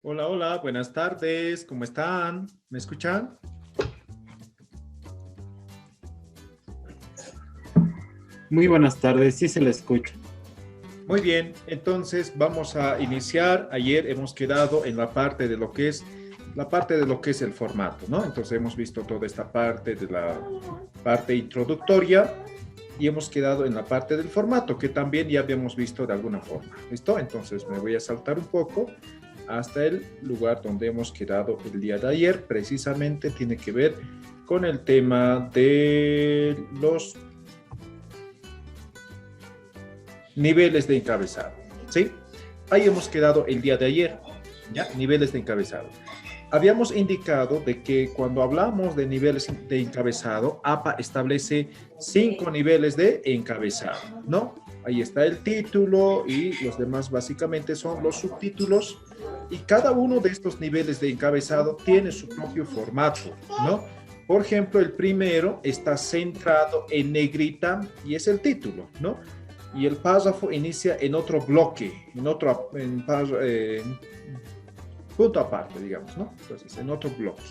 Hola, hola, buenas tardes, ¿cómo están? ¿Me escuchan? Muy buenas tardes, sí se le escucha. Muy bien, entonces vamos a iniciar. Ayer hemos quedado en la parte de lo que es el formato, ¿no? Entonces hemos visto toda esta parte de la parte introductoria y hemos quedado en la parte del formato que también ya habíamos visto de alguna forma. ¿Listo? Entonces me voy a saltar un poco hasta el lugar donde hemos quedado el día de ayer. Precisamente tiene que ver con el tema de los niveles de encabezado, ¿sí? Ahí hemos quedado el día de ayer, ¿ya? Niveles de encabezado. Habíamos indicado de que cuando hablamos de niveles de encabezado, APA establece 5 niveles de encabezado, ¿no? Ahí está el título y los demás básicamente son los subtítulos y cada uno de estos niveles de encabezado tiene su propio formato, ¿no? Por ejemplo, el primero está centrado en negrita y es el título, ¿no? Y el párrafo inicia en otro bloque, en punto aparte, digamos, ¿no? Entonces, en otro bloque.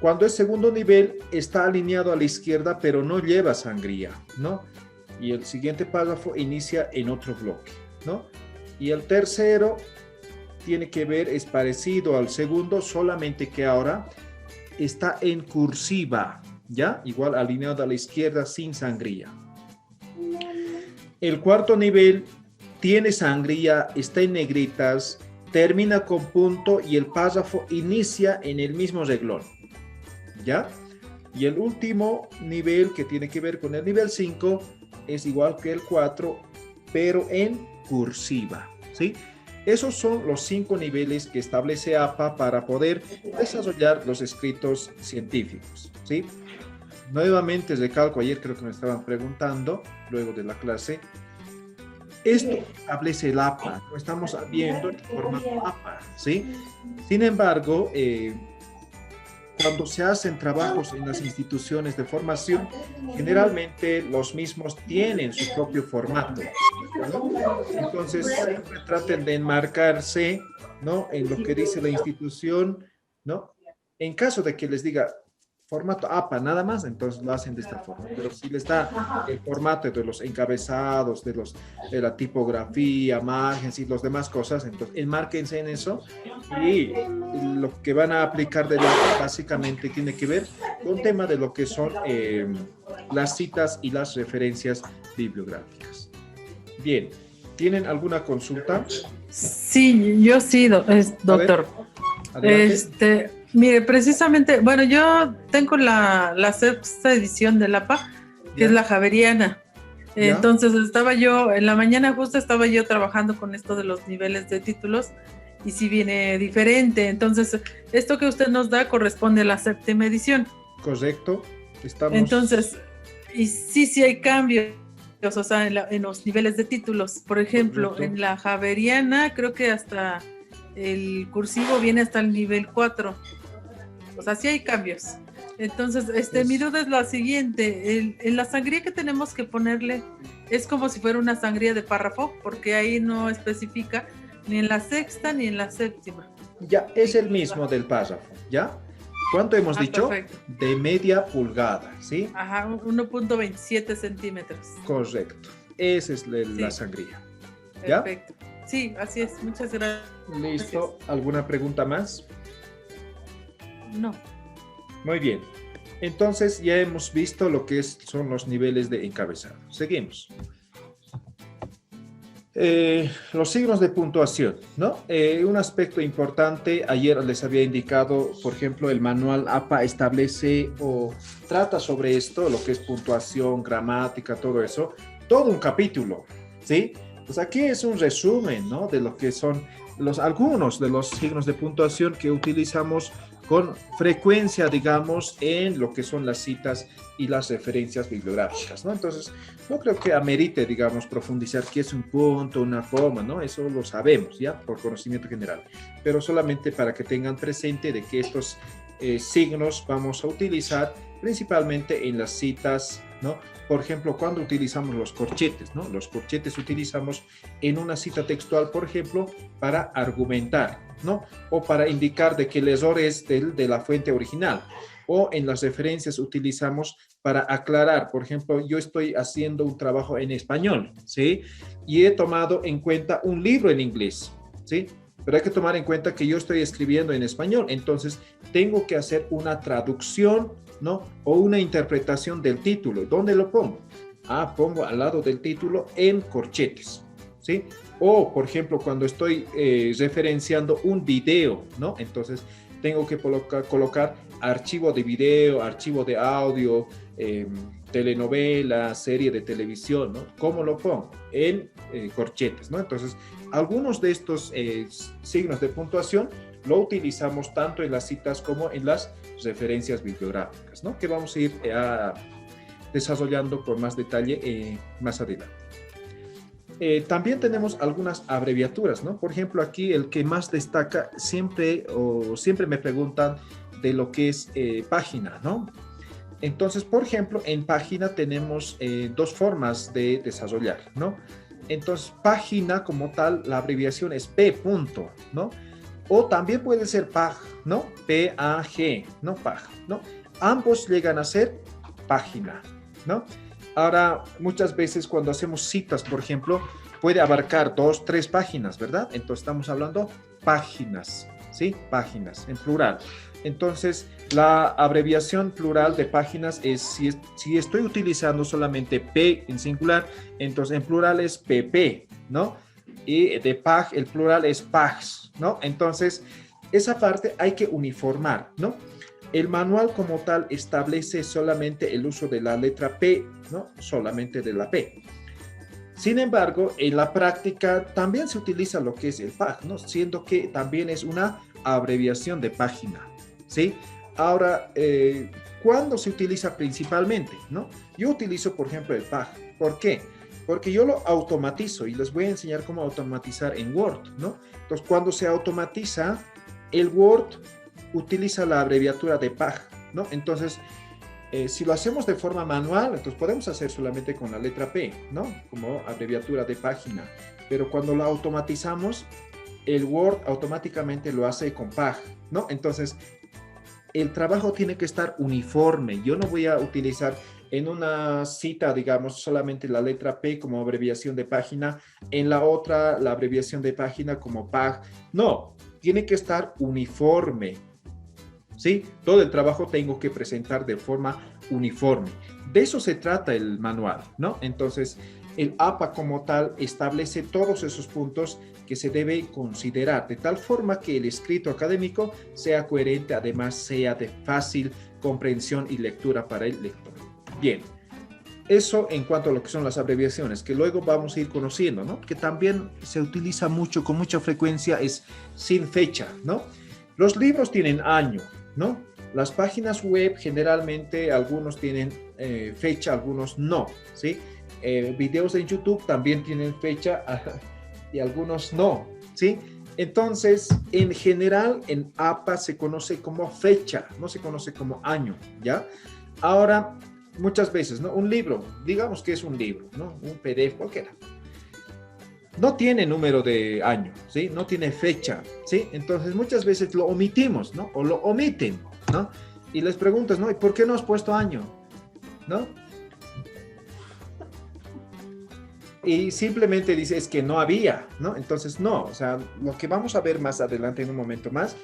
Cuando es segundo nivel, está alineado a la izquierda, pero no lleva sangría, ¿no? Y el siguiente párrafo inicia en otro bloque, ¿no? Y el tercero tiene que ver, es parecido al segundo, solamente que ahora está en cursiva, ¿ya? Igual alineado a la izquierda sin sangría. El cuarto nivel tiene sangría, está en negritas, termina con punto y el párrafo inicia en el mismo reglón, ¿ya? Y el último nivel que tiene que ver con el nivel 5 es igual que el 4, pero en cursiva, ¿sí? Esos son los 5 niveles que establece APA para poder desarrollar los escritos científicos, ¿sí? Nuevamente recalco, ayer creo que me estaban preguntando, luego de la clase, esto establece el APA, no estamos viendo el formato APA, ¿sí? Sin embargo, cuando se hacen trabajos en las instituciones de formación, generalmente los mismos tienen su propio formato, ¿no? Entonces, siempre traten de enmarcarse, ¿no? En lo que dice la institución, ¿no? En caso de que les diga formato APA nada más, entonces lo hacen de esta forma. Pero si les da el formato de los encabezados, de la tipografía, márgenes y las demás cosas, entonces enmárquense en eso y lo que van a aplicar de la básicamente tiene que ver con tema de lo que son las citas y las referencias bibliográficas. Bien, ¿tienen alguna consulta? Sí, yo sí, A ver, doctor. adelante. Mire, precisamente, bueno, yo tengo la sexta edición del APA, que es ¿Ya? la Javeriana. ¿Ya? Entonces estaba yo, en la mañana justo estaba yo trabajando con esto de los niveles de títulos y si viene diferente. Entonces, esto que usted nos da corresponde a la séptima edición. Correcto. Estamos... Entonces, y sí hay cambios, o sea, en los niveles de títulos. Por ejemplo, Correcto. en la Javeriana creo que hasta el cursivo viene hasta el nivel 4. O sea, sí hay cambios. Entonces, mi duda es la siguiente. En la sangría que tenemos que ponerle es como si fuera una sangría de párrafo, porque ahí no especifica ni en la sexta ni en la séptima. Ya, es el mismo del párrafo, ¿ya? ¿Cuánto hemos dicho? Perfecto. De media pulgada, ¿sí? Ajá, 1.27 centímetros. Correcto. Esa es la Sí. sangría. ¿Ya? Perfecto. Sí, así es. Muchas gracias. Listo. ¿Alguna pregunta más? No. Muy bien. Entonces ya hemos visto lo que son los niveles de encabezado. Seguimos. Los signos de puntuación, ¿no? Un aspecto importante, ayer les había indicado, por ejemplo, el manual APA establece o trata sobre esto, lo que es puntuación, gramática, todo eso, todo un capítulo, ¿sí? Pues aquí es un resumen, ¿no? De lo que son algunos de los signos de puntuación que utilizamos con frecuencia, digamos, en lo que son las citas y las referencias bibliográficas, ¿no? Entonces, no creo que amerite, digamos, profundizar qué es un punto, una coma, ¿no? Eso lo sabemos, ¿ya? Por conocimiento general. Pero solamente para que tengan presente de que estos signos vamos a utilizar principalmente en las citas, ¿no? Por ejemplo, cuando utilizamos los corchetes, ¿no? Los corchetes utilizamos en una cita textual, por ejemplo, para argumentar, ¿no? O para indicar de que el error es de la fuente original. O en las referencias utilizamos para aclarar. Por ejemplo, yo estoy haciendo un trabajo en español, ¿sí? Y he tomado en cuenta un libro en inglés, ¿sí? Pero hay que tomar en cuenta que yo estoy escribiendo en español, entonces tengo que hacer una traducción, ¿no? O una interpretación del título. ¿Dónde lo pongo? Pongo al lado del título en corchetes, ¿sí? O, por ejemplo, cuando estoy referenciando un video, ¿no? Entonces tengo que colocar archivo de video, archivo de audio, telenovela, serie de televisión, ¿no? ¿Cómo lo pongo? En corchetes, ¿no? Entonces, algunos de estos signos de puntuación lo utilizamos tanto en las citas como en las referencias bibliográficas, ¿no? Que vamos a ir desarrollando con más detalle más adelante. También tenemos algunas abreviaturas, ¿no? Por ejemplo, aquí el que más destaca siempre me preguntan de lo que es página, ¿no? Entonces, por ejemplo, en página tenemos dos formas de desarrollar, ¿no? Entonces, página como tal, la abreviación es P punto, ¿no? O también puede ser PAG, ¿no? P-A-G, ¿no? PAG, ¿no? Ambos llegan a ser página, ¿no? Ahora, muchas veces cuando hacemos citas, por ejemplo, puede abarcar 2, 3 páginas, ¿verdad? Entonces estamos hablando páginas, ¿sí? Páginas, en plural. Entonces, la abreviación plural de páginas es, si estoy utilizando solamente P en singular, entonces en plural es PP, ¿no? Y de PAG, el plural es PAGs, ¿no? Entonces, esa parte hay que uniformar, ¿no? El manual como tal establece solamente el uso de la letra P, ¿no? Solamente de la P. Sin embargo, en la práctica también se utiliza lo que es el PAG, ¿no? Siendo que también es una abreviación de página, ¿sí? Ahora, ¿cuándo se utiliza principalmente, no? Yo utilizo, por ejemplo, el PAG. ¿Por qué? Porque yo lo automatizo y les voy a enseñar cómo automatizar en Word, ¿no? Entonces, cuando se automatiza, el Word utiliza la abreviatura de PAG, ¿no? Entonces, si lo hacemos de forma manual, entonces podemos hacer solamente con la letra P, ¿no? Como abreviatura de página. Pero cuando lo automatizamos, el Word automáticamente lo hace con PAG, ¿no? Entonces, el trabajo tiene que estar uniforme. Yo no voy a utilizar en una cita, digamos, solamente la letra P como abreviación de página, en la otra la abreviación de página como PAG. No, tiene que estar uniforme, ¿sí? Todo el trabajo tengo que presentar de forma uniforme. De eso se trata el manual, ¿no? Entonces, el APA como tal establece todos esos puntos que se debe considerar, de tal forma que el escrito académico sea coherente, además sea de fácil comprensión y lectura para el lector. Bien, eso en cuanto a lo que son las abreviaciones, que luego vamos a ir conociendo, ¿no? Que también se utiliza mucho, con mucha frecuencia, es sin fecha, ¿no? Los libros tienen año, ¿no? Las páginas web generalmente algunos tienen fecha, algunos no, ¿sí? Videos en YouTube también tienen fecha y algunos no, ¿sí? Entonces, en general, en APA se conoce como fecha, no se conoce como año, ¿ya? Ahora, muchas veces, ¿no? Un libro, digamos que es un libro, ¿no? Un PDF, cualquiera. No tiene número de año, ¿sí? No tiene fecha, ¿sí? Entonces, muchas veces lo omitimos, ¿no? O lo omiten, ¿no? Y les preguntas, ¿no? ¿Y por qué no has puesto año? ¿No? Y simplemente dices que no había, ¿no? Entonces, no, o sea, lo que vamos a ver más adelante en un momento más,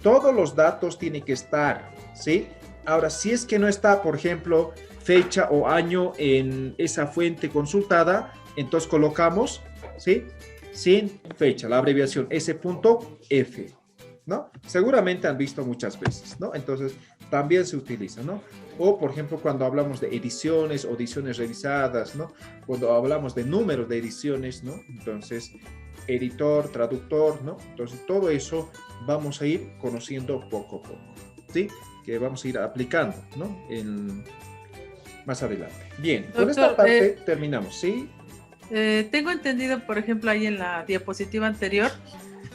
todos los datos tienen que estar, ¿sí? Ahora, si es que no está, por ejemplo, fecha o año en esa fuente consultada, entonces colocamos, ¿sí? Sin fecha, la abreviación S.F, ¿no? Seguramente han visto muchas veces, ¿no? Entonces, también se utiliza, ¿no? O, por ejemplo, cuando hablamos de ediciones o ediciones revisadas, ¿no? Cuando hablamos de números de ediciones, ¿no? Entonces, editor, traductor, ¿no? Entonces, todo eso vamos a ir conociendo poco a poco, ¿sí? Que vamos a ir aplicando, ¿no? Más adelante. Bien, con esta parte terminamos, ¿sí? Tengo entendido, por ejemplo, ahí en la diapositiva anterior,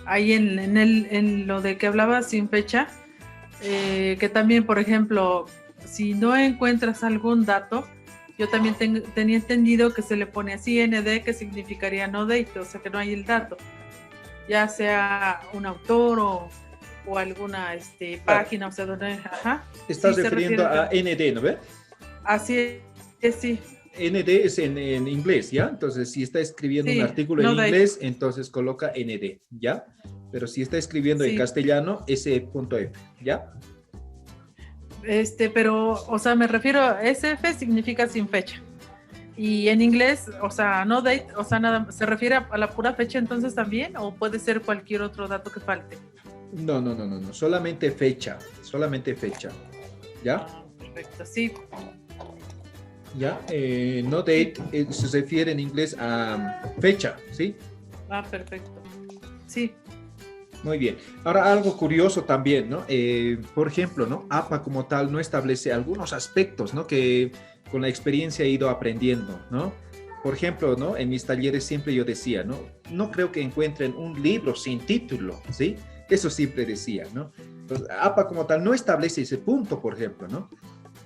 ahí en lo de que hablaba sin fecha, que también, por ejemplo, si no encuentras algún dato, yo también tenía entendido que se le pone así ND, que significaría no date, o sea que no hay el dato. ya sea un autor o alguna página, o sea, donde, ajá. Estás Sí, se refiriendo refiere a ND, ¿no ve? Así es, sí, ND es en inglés, ¿ya? Entonces, si está escribiendo un sí, artículo en no date, inglés, entonces coloca ND, ¿ya? Pero si está escribiendo en sí. castellano, S.F, ¿ya? Pero, o sea, me refiero a SF significa sin fecha. Y en inglés, o sea, no date, o sea, nada, ¿se refiere a la pura fecha entonces también? ¿O puede ser cualquier otro dato que falte? No, solamente fecha, ¿ya? Ah, perfecto, sí. ¿Ya? No date se refiere en inglés a fecha, ¿sí? Ah, perfecto. Sí, Muy bien. Ahora algo curioso también, ¿no? Por ejemplo, ¿no? APA como tal no establece algunos aspectos, ¿no? Que con la experiencia he ido aprendiendo, ¿no? Por ejemplo, ¿no? En mis talleres siempre yo decía, ¿no? No creo que encuentren un libro sin título, ¿sí? Eso siempre decía, ¿no? Entonces, APA como tal no establece ese punto, por ejemplo, ¿no?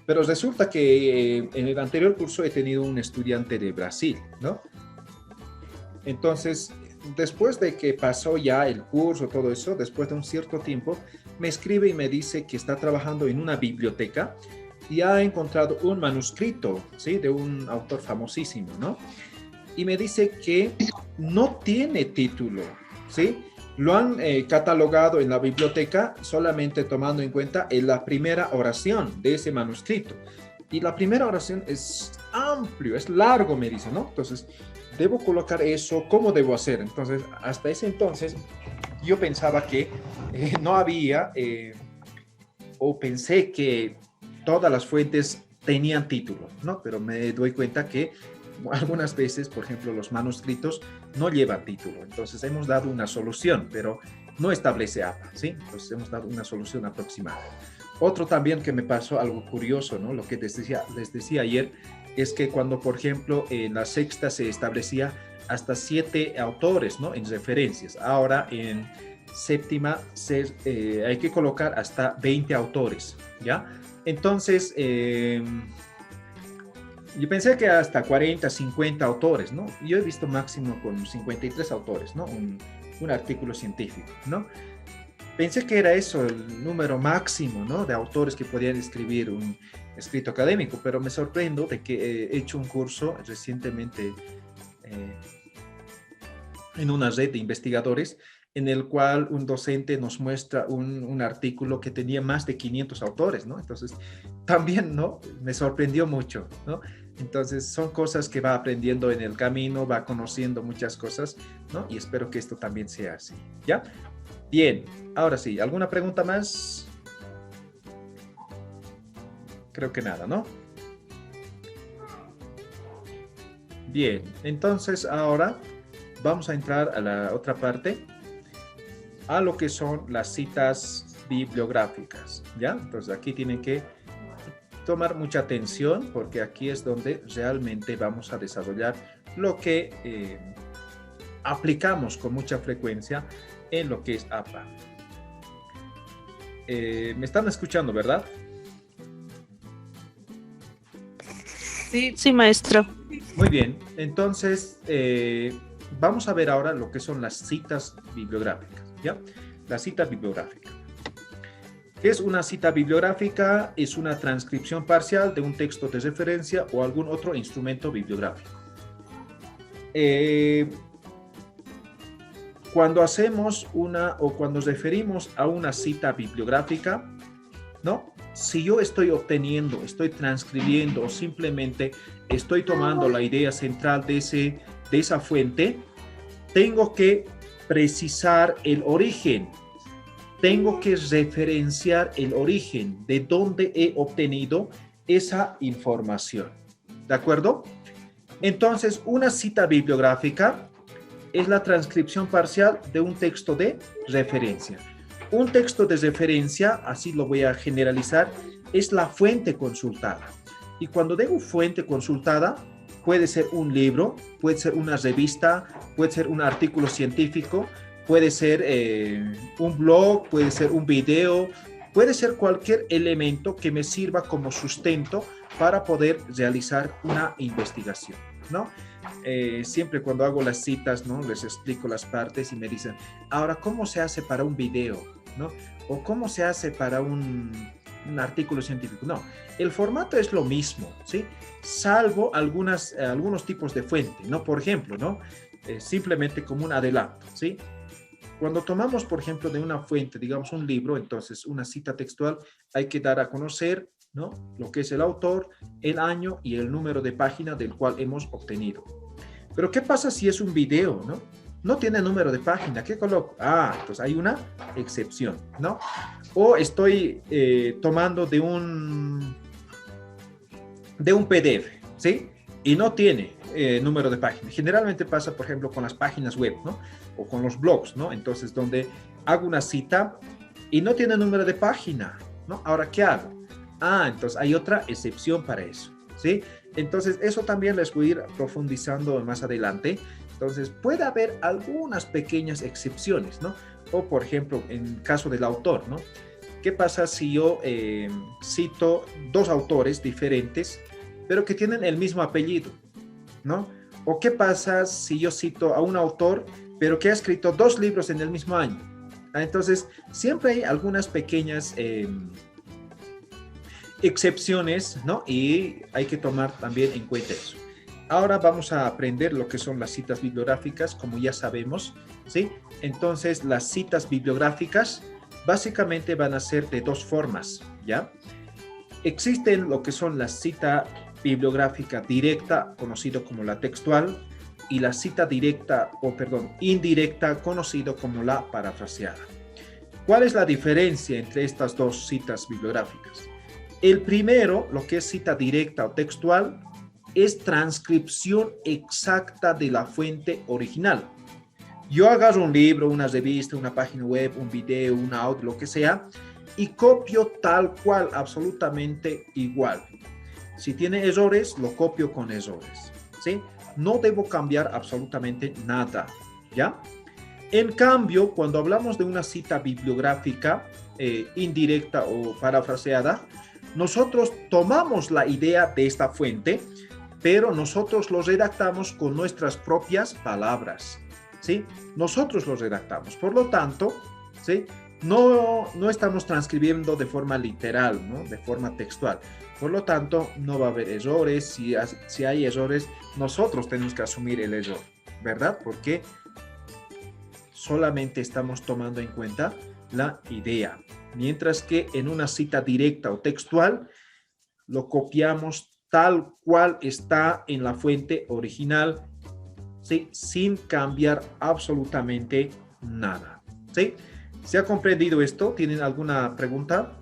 Pero resulta que en el anterior curso he tenido un estudiante de Brasil, ¿no? Entonces, después de que pasó ya el curso, todo eso, después de un cierto tiempo, me escribe y me dice que está trabajando en una biblioteca y ha encontrado un manuscrito, ¿sí? De un autor famosísimo, ¿no? Y me dice que no tiene título, ¿sí? Lo han catalogado en la biblioteca solamente tomando en cuenta la primera oración de ese manuscrito. Y la primera oración es amplio, es largo, me dice, ¿no? Entonces, debo colocar eso, ¿cómo debo hacer? Entonces, hasta ese entonces, yo pensaba que no había, o pensé que todas las fuentes tenían título, ¿no? Pero me doy cuenta que algunas veces, por ejemplo, los manuscritos no llevan título. Entonces, hemos dado una solución, pero no establece APA, ¿sí? Entonces, hemos dado una solución aproximada. Otro también que me pasó algo curioso, ¿no? Lo que les decía ayer, es que cuando, por ejemplo, en la sexta se establecía hasta 7 autores, ¿no? En referencias. Ahora en séptima hay que colocar hasta 20 autores, ¿ya? Entonces, yo pensé que hasta 40, 50 autores, ¿no? Yo he visto máximo con 53 autores, ¿no? Un artículo científico, ¿no? Pensé que era eso el número máximo, ¿no? De autores que podían escribir un escrito académico, pero me sorprendo de que he hecho un curso recientemente en una red de investigadores en el cual un docente nos muestra un artículo que tenía más de 500 autores, ¿no? Entonces, también, ¿no? Me sorprendió mucho, ¿no? Entonces, son cosas que va aprendiendo en el camino, va conociendo muchas cosas, ¿no? Y espero que esto también sea así, ¿ya? Bien, ahora sí, ¿alguna pregunta más? Creo que nada, ¿no? Bien, entonces ahora vamos a entrar a la otra parte, a lo que son las citas bibliográficas, ¿ya? Entonces aquí tienen que tomar mucha atención porque aquí es donde realmente vamos a desarrollar lo que aplicamos con mucha frecuencia en lo que es APA. ¿Me están escuchando, verdad? sí, Sí, maestro. Muy bien, entonces vamos a ver ahora lo que son las citas bibliográficas, ¿ya? La cita bibliográfica. ¿Qué es una cita bibliográfica? Es una transcripción parcial de un texto de referencia o algún otro instrumento bibliográfico. Cuando hacemos cuando referimos a una cita bibliográfica, ¿no? Si yo estoy obteniendo, estoy transcribiendo o simplemente estoy tomando la idea central de esa fuente, tengo que precisar el origen, tengo que referenciar el origen de dónde he obtenido esa información. ¿De acuerdo? Entonces, una cita bibliográfica es la transcripción parcial de un texto de referencia. Un texto de referencia, así lo voy a generalizar, es la fuente consultada. Y cuando digo fuente consultada, puede ser un libro, puede ser una revista, puede ser un artículo científico, puede ser un blog, puede ser un video, puede ser cualquier elemento que me sirva como sustento para poder realizar una investigación. ¿no? Siempre cuando hago las citas, ¿no? Les explico las partes y me dicen, ahora, ¿cómo se hace para un video, ¿no? O ¿cómo se hace para un artículo científico? No, el formato es lo mismo, ¿sí? Salvo algunos tipos de fuente, ¿no? Por ejemplo, ¿no? Simplemente como un adelanto, ¿sí? Cuando tomamos, por ejemplo, de una fuente, digamos un libro, entonces una cita textual, hay que dar a conocer, ¿no? Lo que es el autor, el año y el número de página del cual hemos obtenido. Pero ¿qué pasa si es un video, ¿no? No tiene número de página, ¿qué coloco? Ah, entonces hay una excepción, ¿no? O estoy tomando de un PDF, ¿sí? Y no tiene número de página. Generalmente pasa, por ejemplo, con las páginas web, ¿no? O con los blogs, ¿no? Entonces, donde hago una cita y no tiene número de página, ¿no? Ahora, ¿qué hago? Ah, entonces hay otra excepción para eso, ¿sí? Entonces, eso también les voy a ir profundizando más adelante. Entonces, puede haber algunas pequeñas excepciones, ¿no? O, por ejemplo, en caso del autor, ¿no? ¿Qué pasa si yo cito dos autores diferentes, pero que tienen el mismo apellido, ¿no? ¿O qué pasa si yo cito a un autor, pero que ha escrito 2 libros en el mismo año? Entonces, siempre hay algunas pequeñas excepciones, ¿no? Y hay que tomar también en cuenta eso. Ahora vamos a aprender lo que son las citas bibliográficas, como ya sabemos, ¿sí? Entonces, las citas bibliográficas básicamente van a ser de 2 formas, ¿ya? Existen lo que son la cita bibliográfica directa, conocido como la textual, y la cita directa, indirecta, conocido como la parafraseada. ¿Cuál es la diferencia entre estas 2 citas bibliográficas? El primero, lo que es cita directa o textual, es transcripción exacta de la fuente original. Yo agarro un libro, una revista, una página web, un video, un audio, lo que sea, y copio tal cual, absolutamente igual. Si tiene errores, lo copio con errores, ¿sí? No debo cambiar absolutamente nada, ¿ya? En cambio, cuando hablamos de una cita bibliográfica indirecta o parafraseada, nosotros tomamos la idea de esta fuente, pero nosotros lo redactamos con nuestras propias palabras, ¿sí? Nosotros lo redactamos. Por lo tanto, ¿sí? No estamos transcribiendo de forma literal, ¿no? De forma textual. Por lo tanto, no va a haber errores. Si hay errores, nosotros tenemos que asumir el error, ¿verdad? Porque solamente estamos tomando en cuenta la idea. Mientras que en una cita directa o textual, lo copiamos tal cual está en la fuente original, ¿sí? Sin cambiar absolutamente nada, ¿sí? ¿Se ha comprendido esto? ¿Tienen alguna pregunta?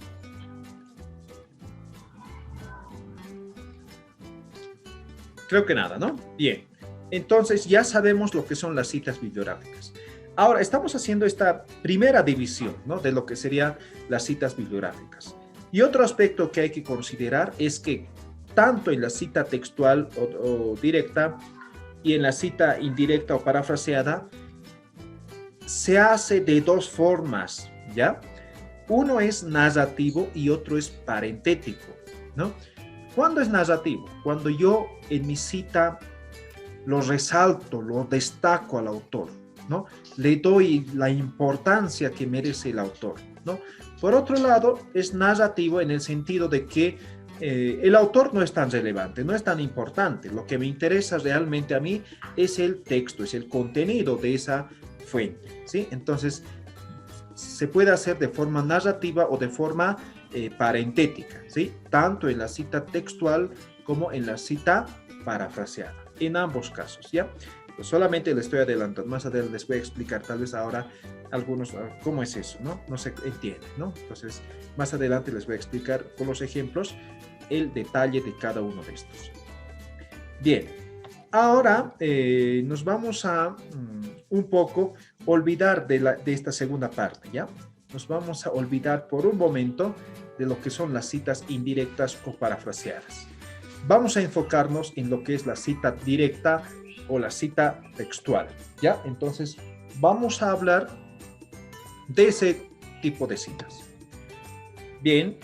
Creo que nada, ¿no? Bien. Entonces ya sabemos lo que son las citas bibliográficas. Ahora estamos haciendo esta primera división, ¿no? De lo que serían las citas bibliográficas. Y otro aspecto que hay que considerar es que tanto en la cita textual o directa y en la cita indirecta o parafraseada, se hace de 2 formas, ¿ya? Uno es narrativo y otro es parentético, ¿no? ¿Cuándo es narrativo? Cuando yo en mi cita lo resalto, lo destaco al autor, ¿no? Le doy la importancia que merece el autor, ¿no? Por otro lado, es narrativo en el sentido de que el autor no es tan relevante, no es tan importante. Lo que me interesa realmente a mí es el texto, es el contenido de esa fuente, ¿sí? Entonces, se puede hacer de forma narrativa o de forma parentética, ¿sí? Tanto en la cita textual como en la cita parafraseada, en ambos casos, ¿ya? Pues solamente les estoy adelantando, más adelante les voy a explicar tal vez ahora algunos, cómo es eso, ¿no? No se entiende, ¿no? Entonces, más adelante les voy a explicar con los ejemplos el detalle de cada uno de estos. Bien, ahora nos vamos a un poco olvidar de esta segunda parte, ¿ya? Nos vamos a olvidar por un momento de lo que son las citas indirectas o parafraseadas. Vamos a enfocarnos en lo que es la cita directa o la cita textual, ¿ya? Entonces, vamos a hablar de ese tipo de citas. Bien,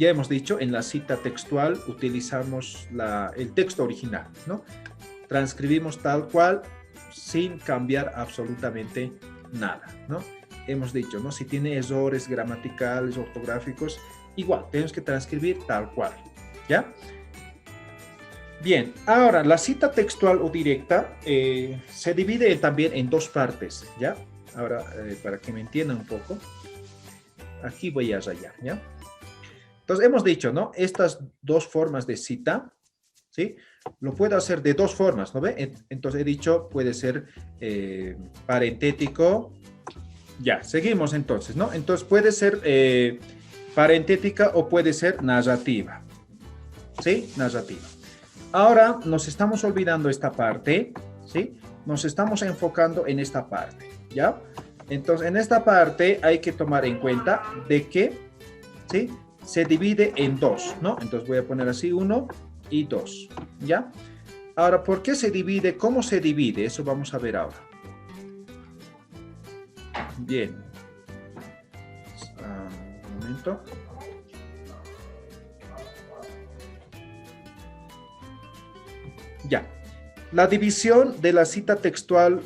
ya hemos dicho, en la cita textual utilizamos el texto original, ¿no? Transcribimos tal cual sin cambiar absolutamente nada, ¿no? Hemos dicho, ¿no? Si tiene errores gramaticales, ortográficos, igual, tenemos que transcribir tal cual, ¿ya? Bien, ahora la cita textual o directa se divide también en dos partes, ¿ya? Ahora, para que me entiendan un poco, aquí voy a rayar, ¿ya? Entonces, hemos dicho, ¿no? Estas dos formas de cita, ¿sí? Lo puedo hacer de dos formas, ¿no ve? Entonces, he dicho, puede ser parentético. Ya, seguimos entonces, ¿no? Entonces, puede ser parentética o puede ser narrativa, ¿sí? Narrativa. Ahora, nos estamos olvidando esta parte, ¿sí? Nos estamos enfocando en esta parte, ¿ya? Entonces, en esta parte hay que tomar en cuenta de que, ¿sí? Se divide en dos, ¿no? Entonces voy a poner así 1 y 2, ¿ya? Ahora, ¿por qué se divide? ¿Cómo se divide? Eso vamos a ver ahora. Bien. Un momento. Ya. La división de la cita textual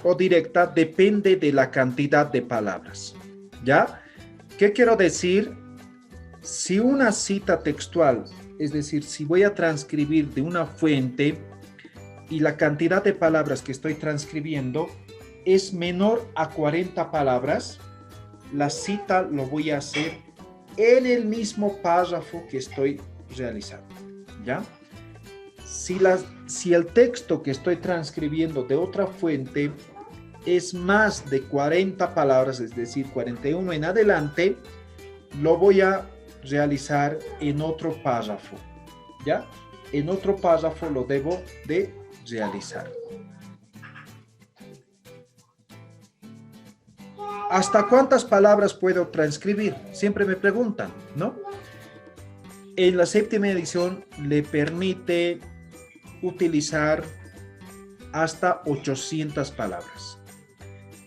o directa depende de la cantidad de palabras, ¿ya? ¿Qué quiero decir? Si una cita textual, es decir, si voy a transcribir de una fuente y la cantidad de palabras que estoy transcribiendo es menor a 40 palabras, la cita lo voy a hacer en el mismo párrafo que estoy realizando, ¿ya? Si el texto que estoy transcribiendo de otra fuente es más de 40 palabras, es decir, 41 en adelante, lo voy a realizar en otro párrafo, ¿ya? En otro párrafo lo debo de realizar. ¿Hasta cuántas palabras puedo transcribir? Siempre me preguntan, ¿no? En la séptima edición le permite utilizar hasta 800 palabras.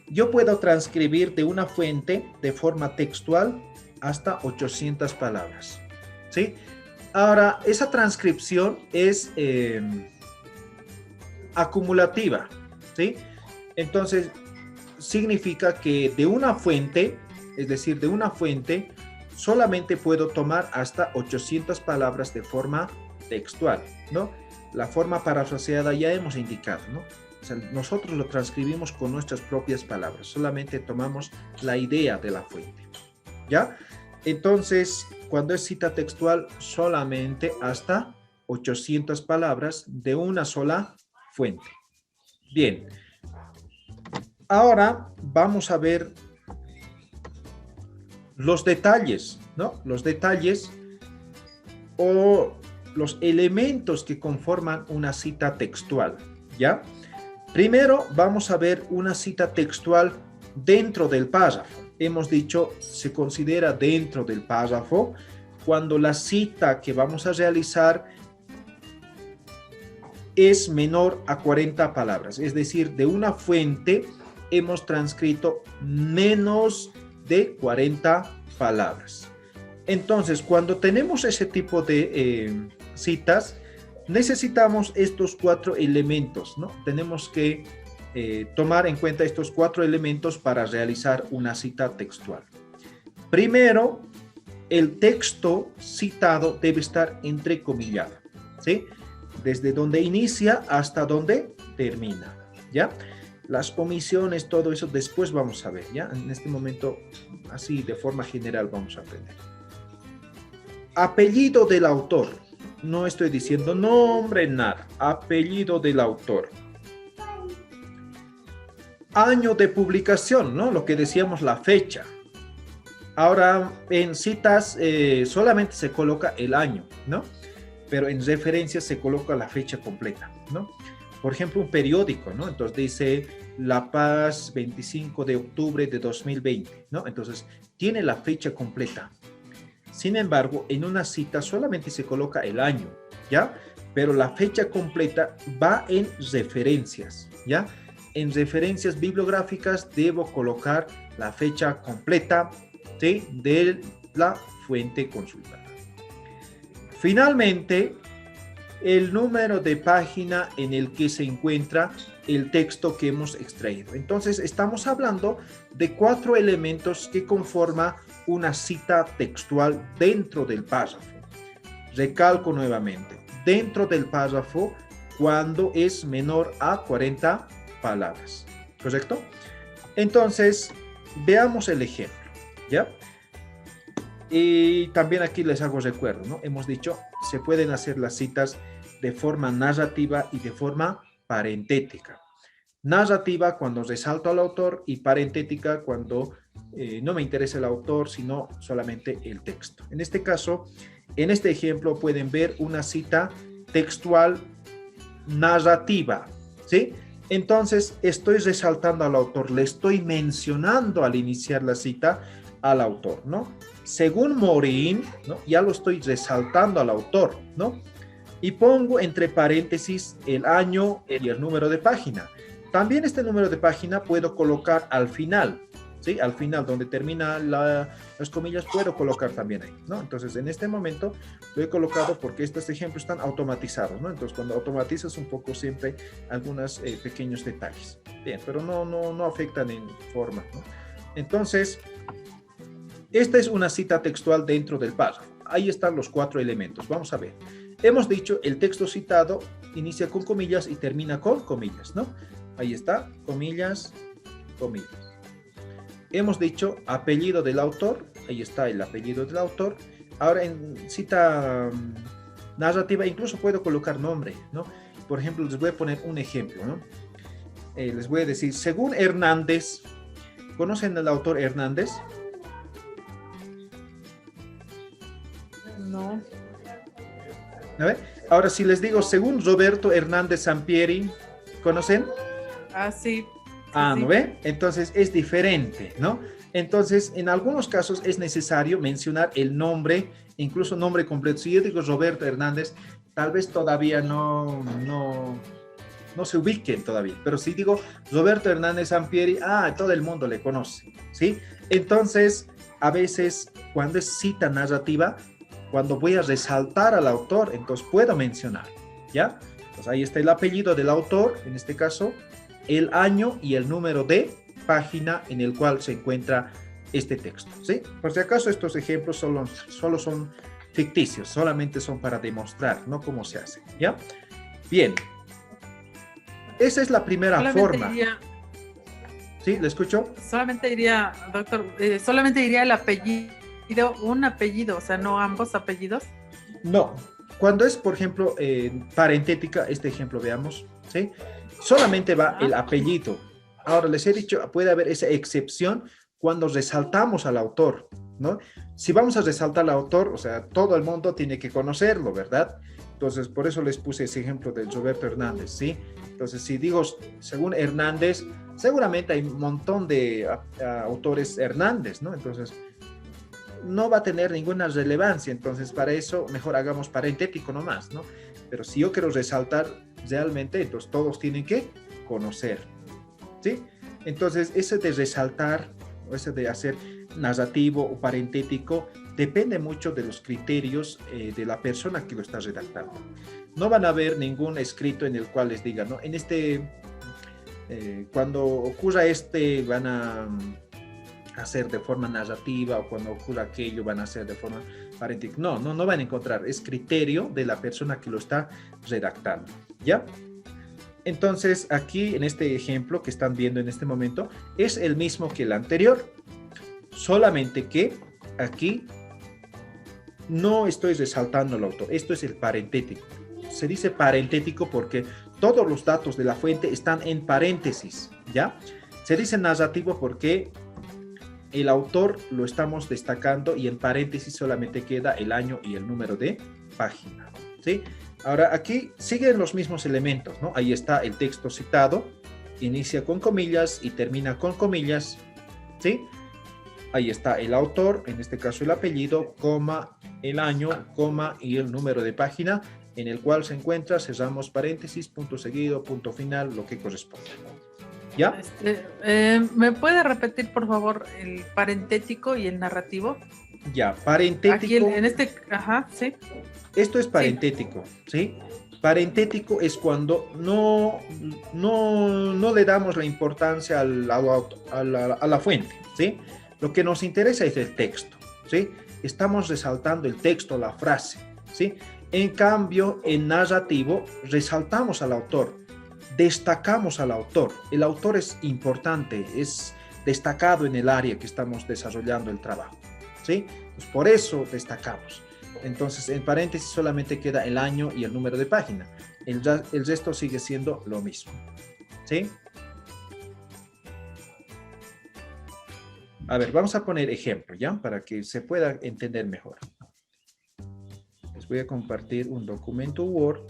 Yo puedo transcribir de una fuente de forma textual hasta 800 palabras, ¿sí? Ahora, esa transcripción es acumulativa, ¿sí? Entonces, significa que de una fuente, es decir, de una fuente, solamente puedo tomar hasta 800 palabras de forma textual, ¿no? La forma parafraseada ya hemos indicado, ¿no? O sea, nosotros lo transcribimos con nuestras propias palabras, solamente tomamos la idea de la fuente, ¿ya? Entonces, cuando es cita textual, solamente hasta 800 palabras de una sola fuente. Bien. Ahora vamos a ver los detalles, ¿no? Los detalles o los elementos que conforman una cita textual, ¿ya? Primero vamos a ver una cita textual dentro del párrafo. Hemos dicho, se considera dentro del párrafo cuando la cita que vamos a realizar es menor a 40 palabras. Es decir, de una fuente hemos transcrito menos de 40 palabras. Entonces, cuando tenemos ese tipo de citas, necesitamos estos 4 elementos, ¿no? Tenemos que tomar en cuenta estos 4 elementos para realizar una cita textual. Primero, el texto citado debe estar entrecomillado, ¿sí? Desde donde inicia hasta donde termina, ¿ya? Las omisiones, todo eso después vamos a ver, ¿ya? En este momento, así de forma general vamos a aprender. Apellido del autor. No estoy diciendo nombre, nada. Apellido del autor. Año de publicación, ¿no? Lo que decíamos, la fecha. Ahora, en citas solamente se coloca el año, ¿no? Pero en referencias se coloca la fecha completa, ¿no? Por ejemplo, un periódico, ¿no? Entonces dice La Paz, 25 de octubre de 2020, ¿no? Entonces, tiene la fecha completa. Sin embargo, en una cita solamente se coloca el año, ¿ya? Pero la fecha completa va en referencias, ¿ya? En referencias bibliográficas debo colocar la fecha completa, ¿sí? De la fuente consultada. Finalmente, el número de página en el que se encuentra el texto que hemos extraído. Entonces, estamos hablando de 4 elementos que conforman una cita textual dentro del párrafo. Recalco nuevamente, dentro del párrafo cuando es menor a 40 palabras, ¿correcto? Entonces, veamos el ejemplo, ¿ya? Y también aquí les hago recuerdo, ¿no? Hemos dicho, se pueden hacer las citas de forma narrativa y de forma parentética. Narrativa cuando resalto al autor y parentética cuando no me interesa el autor, sino solamente el texto. En este caso, en este ejemplo pueden ver una cita textual narrativa, ¿sí? Entonces, estoy resaltando al autor, le estoy mencionando al iniciar la cita al autor, ¿no? Según Morín, ¿no? Ya lo estoy resaltando al autor, ¿no? Y pongo entre paréntesis el año y el número de página. También este número de página puedo colocar al final, ¿sí? Al final, donde termina las comillas, puedo colocar también ahí, ¿no? Entonces, en este momento lo he colocado porque estos ejemplos están automatizados, ¿no? Entonces, cuando automatizas un poco siempre algunos pequeños detalles. Bien, pero no afectan en forma, ¿no? Entonces, esta es una cita textual dentro del párrafo. Ahí están los 4 elementos. Vamos a ver. Hemos dicho, el texto citado inicia con comillas y termina con comillas, ¿no? Ahí está, comillas, comillas. Hemos dicho apellido del autor. Ahí está el apellido del autor. Ahora en cita narrativa incluso puedo colocar nombre, ¿no? Por ejemplo, les voy a poner un ejemplo, ¿no? Les voy a decir, según Hernández, ¿conocen al autor Hernández? No. A ver, ahora si les digo, según Roberto Hernández Sampieri, ¿conocen? Ah, sí. Ah, Sí, ¿no sí. ve? Entonces es diferente, ¿no? Entonces, en algunos casos es necesario mencionar el nombre, incluso nombre completo. Si yo digo Roberto Hernández, tal vez todavía no se ubiquen todavía. Pero si digo Roberto Hernández Sampieri, todo el mundo le conoce, ¿sí? Entonces, a veces, cuando es cita narrativa, cuando voy a resaltar al autor, entonces puedo mencionar, ¿ya? Pues ahí está el apellido del autor, en este caso, el año y el número de página en el cual se encuentra este texto, ¿sí? Por si acaso estos ejemplos solo son ficticios, solamente son para demostrar, no cómo se hace, ¿ya? Bien. Esa es la primera Solamente forma. diría, ¿Sí? ¿Le escucho? doctor, solamente diría el apellido, un apellido, o sea, no ambos apellidos. No. Cuando es, por ejemplo, parentética, este ejemplo veamos, ¿sí? Solamente va el apellido. Ahora les he dicho, puede haber esa excepción cuando resaltamos al autor, ¿no? Si vamos a resaltar al autor, o sea, todo el mundo tiene que conocerlo, ¿verdad? Entonces, por eso les puse ese ejemplo de Roberto Hernández, ¿sí? Entonces, si digo, según Hernández, seguramente hay un montón de autores Hernández, ¿no? Entonces, no va a tener ninguna relevancia. Entonces, para eso, mejor hagamos parentético nomás, ¿no? Pero si yo quiero resaltar realmente, entonces todos tienen que conocer, ¿sí? Entonces, ese de resaltar, o ese de hacer narrativo o parentético, depende mucho de los criterios de la persona que lo está redactando. No van a ver ningún escrito en el cual les diga, ¿no? En cuando ocurra van a hacer de forma narrativa, o cuando ocurra aquello van a hacer de forma parentética. No van a encontrar. Es criterio de la persona que lo está redactando, ¿ya? Entonces, aquí en este ejemplo que están viendo en este momento, es el mismo que el anterior, solamente que aquí no estoy resaltando al autor. Esto es el parentético. Se dice parentético porque todos los datos de la fuente están en paréntesis, ¿ya? Se dice narrativo porque el autor lo estamos destacando y en paréntesis solamente queda el año y el número de página, ¿sí? Ahora aquí siguen los mismos elementos, ¿no? Ahí está el texto citado, inicia con comillas y termina con comillas, ¿sí? Ahí está el autor, en este caso el apellido, coma, el año, coma y el número de página en el cual se encuentra, cerramos paréntesis, punto seguido, punto final, lo que corresponda. ¿Ya? ¿Me puede repetir, por favor, el parentético y el narrativo? Ya, parentético. Aquí ajá, sí. Esto es parentético, ¿sí? Parentético es cuando no le damos la importancia a la fuente, ¿sí? Lo que nos interesa es el texto, ¿sí? Estamos resaltando el texto, la frase, ¿sí? En cambio, en narrativo, resaltamos al autor, destacamos al autor. El autor es importante, es destacado en el área que estamos desarrollando el trabajo, ¿sí? Pues por eso destacamos. Entonces, en paréntesis solamente queda el año y el número de página. El resto sigue siendo lo mismo, ¿sí? A ver, vamos a poner ejemplo, ¿ya? Para que se pueda entender mejor. Les voy a compartir un documento Word.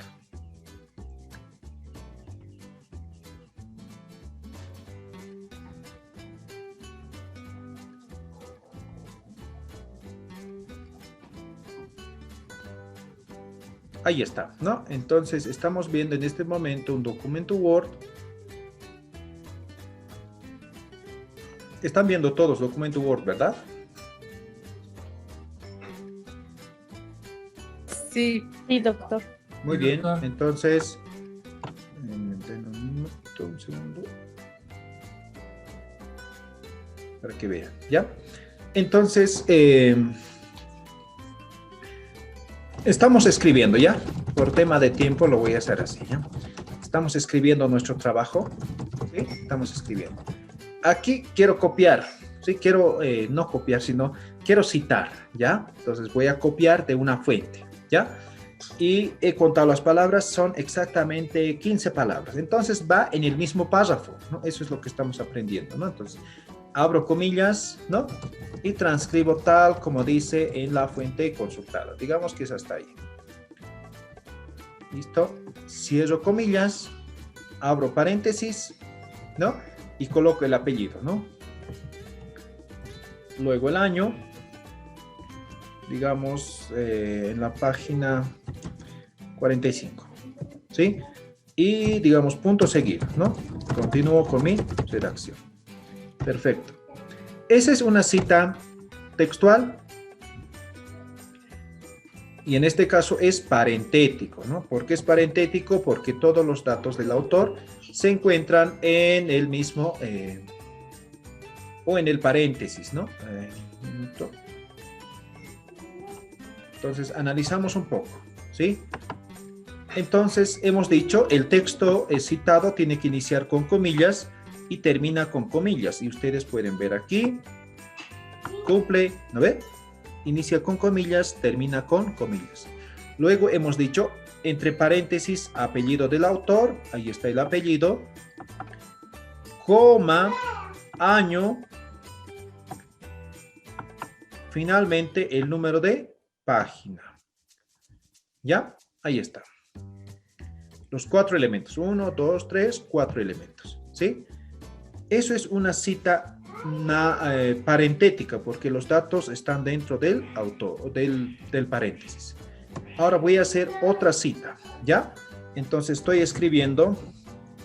Ahí está, ¿no? Entonces, estamos viendo en este momento un documento Word. Están viendo todos documento Word, ¿verdad? Sí. Sí, doctor. Muy bien, entonces, un segundo, para que vean, ¿ya? Entonces, estamos escribiendo, ¿ya? Por tema de tiempo lo voy a hacer así, ¿ya? Estamos escribiendo nuestro trabajo, ¿sí? Estamos escribiendo. Aquí quiero copiar, ¿sí? Quiero, no copiar, sino quiero citar, ¿ya? Entonces voy a copiar de una fuente, ¿ya? Y he contado las palabras, son exactamente 15 palabras. Entonces va en el mismo párrafo, ¿no? Eso es lo que estamos aprendiendo, ¿no? Entonces, abro comillas, ¿no? Y transcribo tal como dice en la fuente consultada. Digamos que es hasta ahí. ¿Listo? Cierro comillas, abro paréntesis, ¿no? Y coloco el apellido, ¿no? Luego el año, digamos, en la página 45, ¿sí? Y, digamos, punto seguido, ¿no? Continúo con mi redacción. Perfecto. Esa es una cita textual. Y en este caso es parentético, ¿no? ¿Por qué es parentético? Porque todos los datos del autor se encuentran en el mismo o en el paréntesis, ¿no? Entonces, analizamos un poco, ¿sí? Entonces, hemos dicho, el texto citado tiene que iniciar con comillas y termina con comillas. Y ustedes pueden ver aquí, cumple, ¿no ve? Inicia con comillas, termina con comillas. Luego hemos dicho, entre paréntesis, apellido del autor, ahí está el apellido, coma, año, finalmente el número de página. ¿Ya? Ahí está. Los 4 elementos. 1, 2, 3, 4 elementos. ¿Sí? Eso es una cita parentética porque los datos están dentro del autor, del paréntesis. Ahora voy a hacer otra cita, ¿ya? Entonces estoy escribiendo,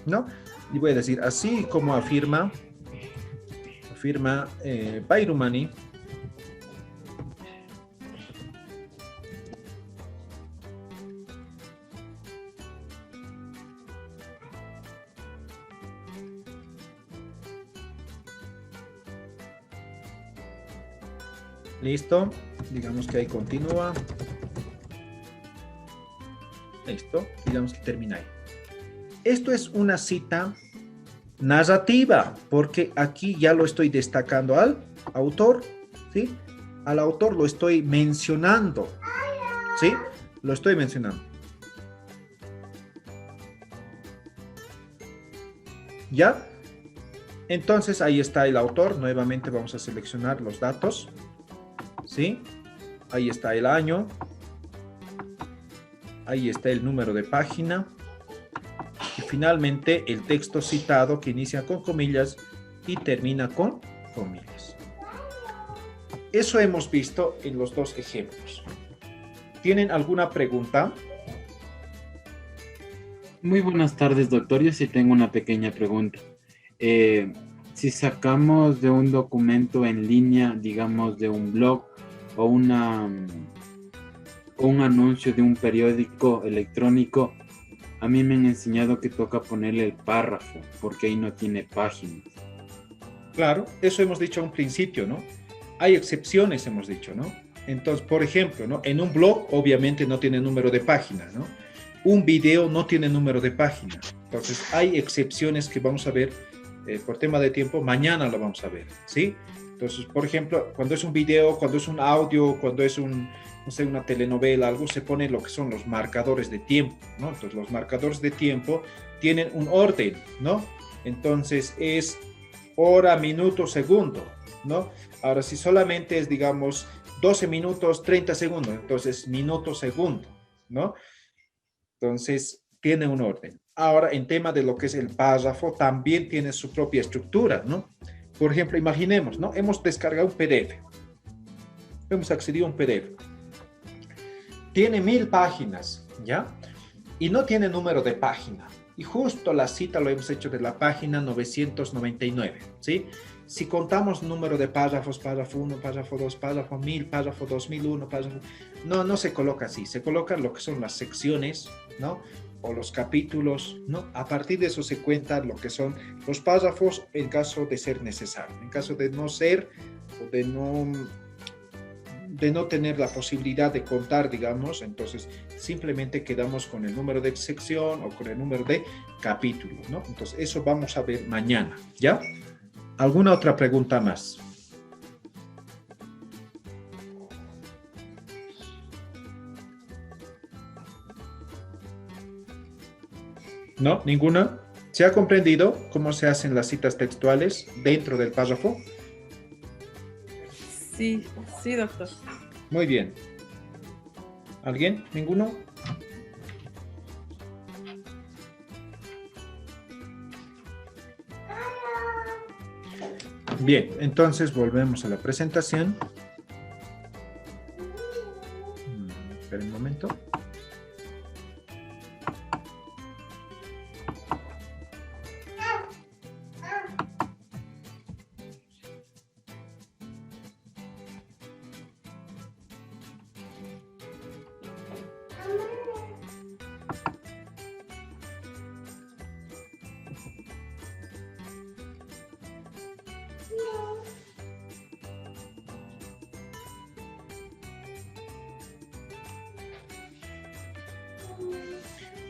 ¿no? Y voy a decir, así como afirma Bayrumani, listo, digamos que ahí continúa. Listo, digamos que termina ahí. Esto es una cita narrativa, porque aquí ya lo estoy destacando al autor, ¿sí? Al autor lo estoy mencionando, ¿sí? Lo estoy mencionando. ¿Ya? Entonces ahí está el autor. Nuevamente vamos a seleccionar los datos. ¿Sí? Ahí está el año. Ahí está el número de página. Y finalmente el texto citado que inicia con comillas y termina con comillas. Eso hemos visto en los dos ejemplos. ¿Tienen alguna pregunta? Muy buenas tardes, doctor. Yo sí tengo una pequeña pregunta. Si sacamos de un documento en línea, digamos de un blog o o un anuncio de un periódico electrónico, a mí me han enseñado que toca ponerle el párrafo, porque ahí no tiene páginas. Claro, eso hemos dicho a un principio, ¿no? Hay excepciones, hemos dicho, ¿no? Entonces, por ejemplo, ¿no? En un blog, obviamente no tiene número de página, ¿no? Un video no tiene número de página. Entonces, hay excepciones que vamos a ver por tema de tiempo. Mañana lo vamos a ver, ¿sí? Entonces, por ejemplo, cuando es un video, cuando es un audio, cuando es no sé, una telenovela, algo, se pone lo que son los marcadores de tiempo, ¿no? Entonces, los marcadores de tiempo tienen un orden, ¿no? Entonces, es hora, minuto, segundo, ¿no? Ahora, si solamente es, digamos, 12 minutos, 30 segundos, entonces minuto, segundo, ¿no? Entonces, tiene un orden. Ahora, en tema de lo que es el párrafo, también tiene su propia estructura, ¿no? Por ejemplo, imaginemos, ¿no? Hemos descargado un PDF. Hemos accedido a un PDF. Tiene 1000 páginas, ¿ya? Y no tiene número de página. Y justo la cita lo hemos hecho de la página 999, ¿sí? Si contamos número de párrafos, párrafo 1, párrafo 2, párrafo 1000, párrafo 2001, párrafo... No se coloca así. Se colocan lo que son las secciones, ¿no? O los capítulos, ¿no? A partir de eso se cuentan lo que son los párrafos en caso de ser necesario. En caso de no ser o de no tener la posibilidad de contar, digamos, entonces simplemente quedamos con el número de sección o con el número de capítulo, ¿no? Entonces eso vamos a ver mañana, ¿ya? ¿Alguna otra pregunta más? ¿No? ¿Ninguna? ¿Se ha comprendido cómo se hacen las citas textuales dentro del párrafo? Sí, sí, doctor. Muy bien. ¿Alguien? ¿Ninguno? Bien, entonces volvemos a la presentación. Espera un momento.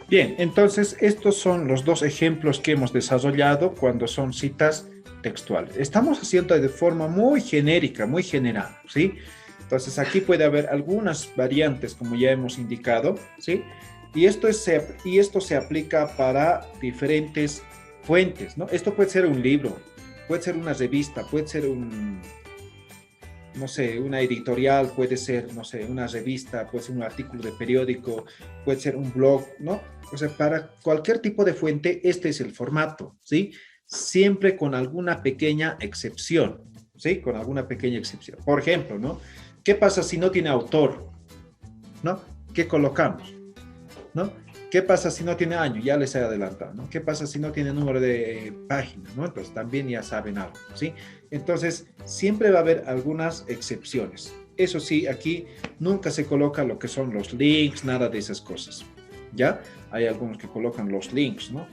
Bien, entonces estos son los dos ejemplos que hemos desarrollado cuando son citas textuales. Estamos haciendo de forma muy genérica, muy general, ¿sí? Entonces aquí puede haber algunas variantes, como ya hemos indicado, ¿sí? Y esto se aplica para diferentes fuentes, ¿no? Esto puede ser un libro, puede ser una revista, puede ser no sé, una editorial, puede ser, no sé, una revista, puede ser un artículo de periódico, puede ser un blog, ¿no? O sea, para cualquier tipo de fuente, este es el formato, ¿sí? Siempre con alguna pequeña excepción, ¿sí? Con alguna pequeña excepción. Por ejemplo, ¿no? ¿Qué pasa si no tiene autor? ¿No? ¿Qué colocamos? ¿No? ¿Qué pasa si no tiene año? Ya les he adelantado, ¿no? ¿Qué pasa si no tiene número de página? ¿No? Entonces también ya saben algo, ¿sí? Entonces siempre va a haber algunas excepciones. Eso sí, aquí nunca se coloca lo que son los links, nada de esas cosas, ¿ya? Hay algunos que colocan los links, ¿no?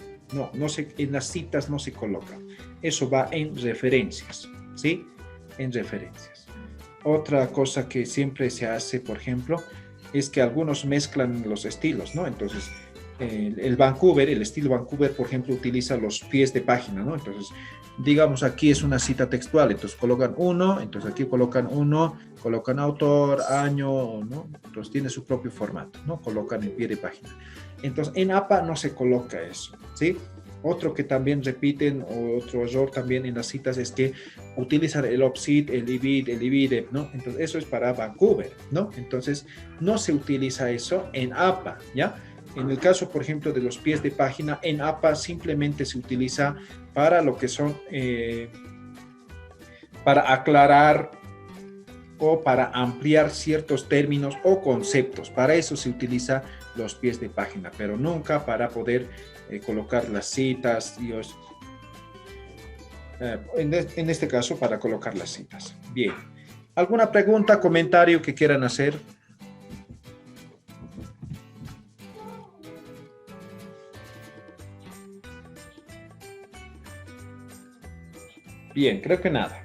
En las citas no se coloca. Eso va en referencias, ¿sí? En referencias. Otra cosa que siempre se hace, por ejemplo, es que algunos mezclan los estilos, ¿no? Entonces, el estilo Vancouver, por ejemplo, utiliza los pies de página, ¿no? Entonces, digamos, aquí es una cita textual, entonces colocan uno, entonces aquí colocan uno, colocan autor, año, ¿no? Entonces tiene su propio formato, ¿no? Colocan el pie de página. Entonces, en APA no se coloca eso, ¿sí? Otro que también repiten, o otro error también en las citas, es que utilizan el OPSIT, el IBID, el IBIDE, ¿no? Entonces, eso es para Vancouver, ¿no? Entonces, no se utiliza eso en APA, ¿ya? En el caso, por ejemplo, de los pies de página, en APA simplemente se utiliza para lo que son, para aclarar o para ampliar ciertos términos o conceptos. Para eso se utiliza los pies de página, pero nunca para poder colocar las citas, en este caso para colocar las citas. Bien. ¿Alguna pregunta, comentario que quieran hacer? Bien, creo que nada.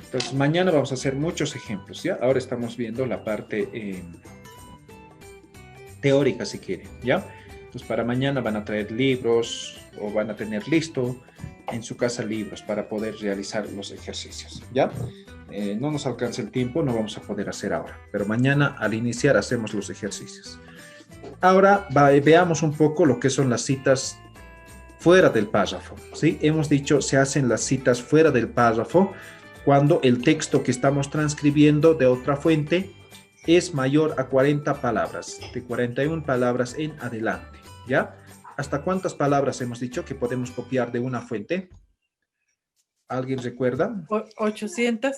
Entonces, mañana vamos a hacer muchos ejemplos, ¿ya? Ahora estamos viendo la parte teórica, si quieren, ¿ya? Entonces, para mañana van a traer libros o van a tener listo en su casa libros para poder realizar los ejercicios, ¿ya? No nos alcanza el tiempo, no vamos a poder hacer ahora, pero mañana al iniciar hacemos los ejercicios. Ahora veamos un poco lo que son las citas fuera del párrafo, ¿sí? Hemos dicho, se hacen las citas fuera del párrafo cuando el texto que estamos transcribiendo de otra fuente es mayor a 40 palabras, de 41 palabras en adelante, ¿ya? ¿Hasta cuántas palabras hemos dicho que podemos copiar de una fuente? ¿Alguien recuerda? 800.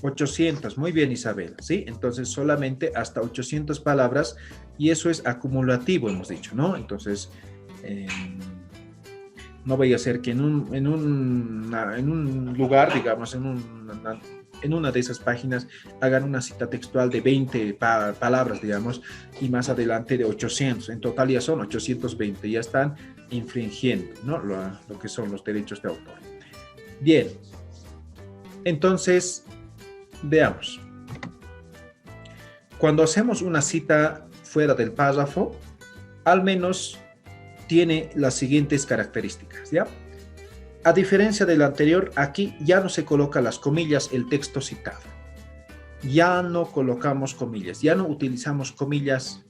800, muy bien, Isabel, ¿sí? Entonces solamente hasta 800 palabras y eso es acumulativo, hemos dicho, ¿no? Entonces, no vaya a ser que en un lugar, digamos, en una de esas páginas hagan una cita textual de 20 palabras, digamos, y más adelante de 800. En total ya son 820, ya están infringiendo, ¿no? Lo que son los derechos de autor. Bien, entonces, veamos. Cuando hacemos una cita fuera del párrafo, al menos tiene las siguientes características, ¿ya? A diferencia del anterior, aquí ya no se coloca las comillas, el texto citado. Ya no colocamos comillas, ya no utilizamos comillas.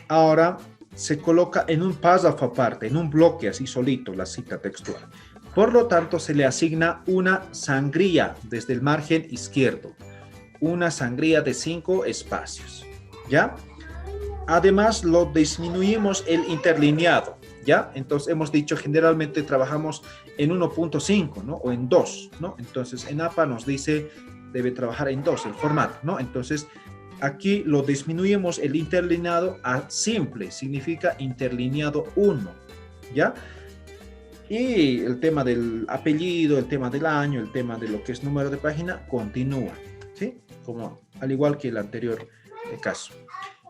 Ahora se coloca en un párrafo aparte, en un bloque así solito, la cita textual. Por lo tanto, se le asigna una sangría desde el margen izquierdo. Una sangría de 5 espacios, ¿ya? Además, lo disminuimos el interlineado, ¿ya? Entonces, hemos dicho, generalmente trabajamos en 1.5, ¿no? O en 2, ¿no? Entonces, en APA nos dice, debe trabajar en 2, el formato, ¿no? Entonces, aquí lo disminuimos el interlineado a simple, significa interlineado 1, ¿ya? Y el tema del apellido, el tema del año, el tema de lo que es número de página, continúa, ¿sí? Como, al igual que el anterior caso.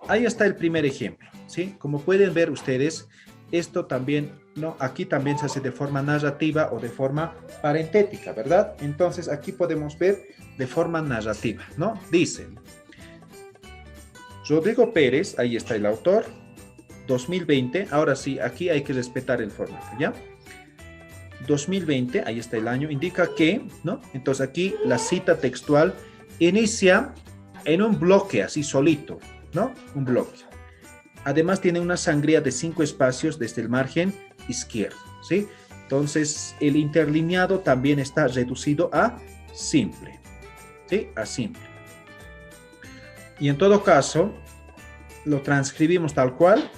Ahí está el primer ejemplo, ¿sí? Como pueden ver ustedes, esto también, ¿no? Aquí también se hace de forma narrativa o de forma parentética, ¿verdad? Entonces, aquí podemos ver de forma narrativa, ¿no? Dice, Rodrigo Pérez, ahí está el autor, 2020, ahora sí, aquí hay que respetar el formato, ¿ya? 2020, ahí está el año, indica que, ¿no? Entonces aquí la cita textual inicia en un bloque así solito, ¿no? Un bloque. Además tiene una sangría de 5 espacios desde el margen izquierdo, ¿sí? Entonces el interlineado también está reducido a simple, ¿sí? A simple. Y en todo caso, lo transcribimos tal cual,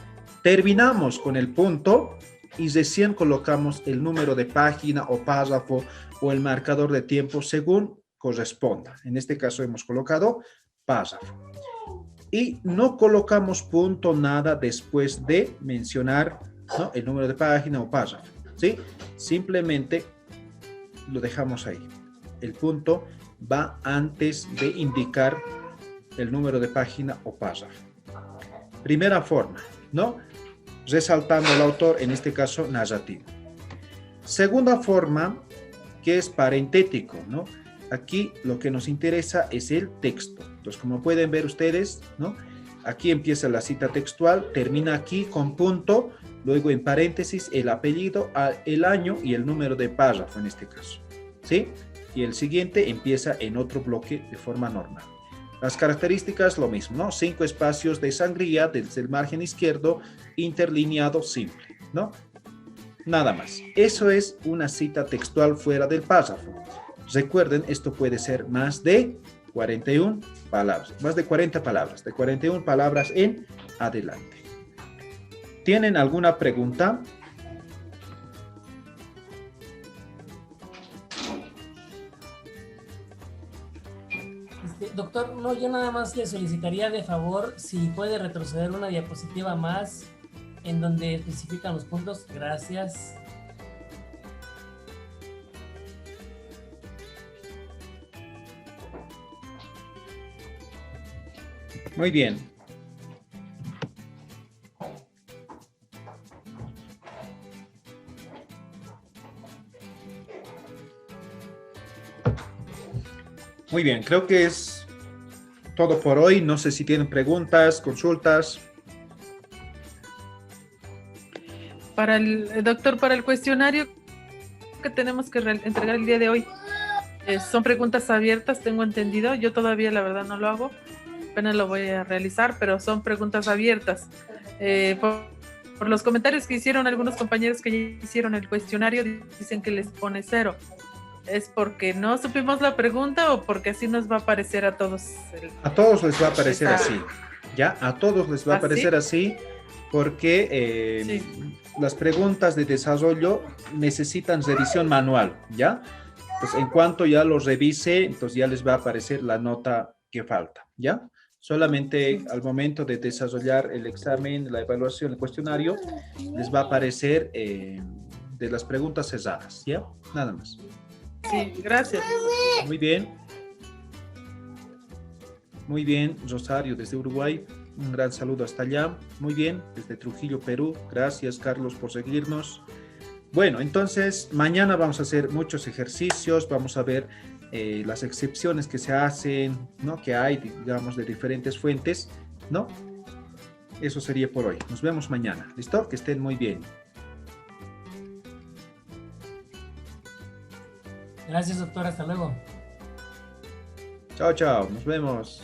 terminamos con el punto y recién colocamos el número de página o párrafo o el marcador de tiempo según corresponda. En este caso hemos colocado párrafo. Y no colocamos punto nada después de mencionar, ¿no? El número de página o párrafo, ¿sí? Simplemente lo dejamos ahí. El punto va antes de indicar el número de página o párrafo. Primera forma, ¿no? Resaltando al autor, en este caso narrativo. Segunda forma, que es parentético, ¿no? Aquí lo que nos interesa es el texto. Entonces, como pueden ver ustedes, ¿no? Aquí empieza la cita textual, termina aquí con punto, luego en paréntesis el apellido, el año y el número de párrafo en este caso, ¿sí? Y el siguiente empieza en otro bloque de forma normal. Las características, lo mismo, ¿no? 5 espacios de sangría desde el margen izquierdo, interlineado simple, ¿no? Nada más. Eso es una cita textual fuera del párrafo. Recuerden, esto puede ser más de 41 palabras, más de 40 palabras, de 41 palabras en adelante. ¿Tienen alguna pregunta? Doctor, no, yo nada más le solicitaría de favor si puede retroceder una diapositiva más en donde especifican los puntos. Gracias. Muy bien. Muy bien, creo que es todo por hoy. No sé si tienen preguntas, consultas. Para el doctor, para el cuestionario que tenemos que entregar el día de hoy, son preguntas abiertas, tengo entendido. Yo todavía, la verdad, no lo hago. Apenas lo voy a realizar, pero son preguntas abiertas. Por los comentarios que hicieron algunos compañeros que ya hicieron el cuestionario, dicen que les pone 0. ¿Es porque no supimos la pregunta o porque así nos va a aparecer a todos? A todos les va a aparecer así, ¿ya? A todos les va a aparecer así porque Sí. las preguntas de desarrollo necesitan revisión manual, ¿ya? Pues en cuanto ya los revise, entonces ya les va a aparecer la nota que falta, ¿ya? Solamente al momento de desarrollar el examen, la evaluación, el cuestionario, les va a aparecer de las preguntas cesadas, ¿ya? Nada más. Sí, gracias. Muy bien. Muy bien, Rosario desde Uruguay. Un gran saludo hasta allá. Muy bien, desde Trujillo, Perú. Gracias, Carlos, por seguirnos. Bueno, entonces mañana vamos a hacer muchos ejercicios. Vamos a ver las excepciones que se hacen, ¿no? Que hay, digamos, de diferentes fuentes, ¿no? Eso sería por hoy. Nos vemos mañana. ¿Listo? Que estén muy bien. Gracias, doctor. Hasta luego. Chao, chao. Nos vemos.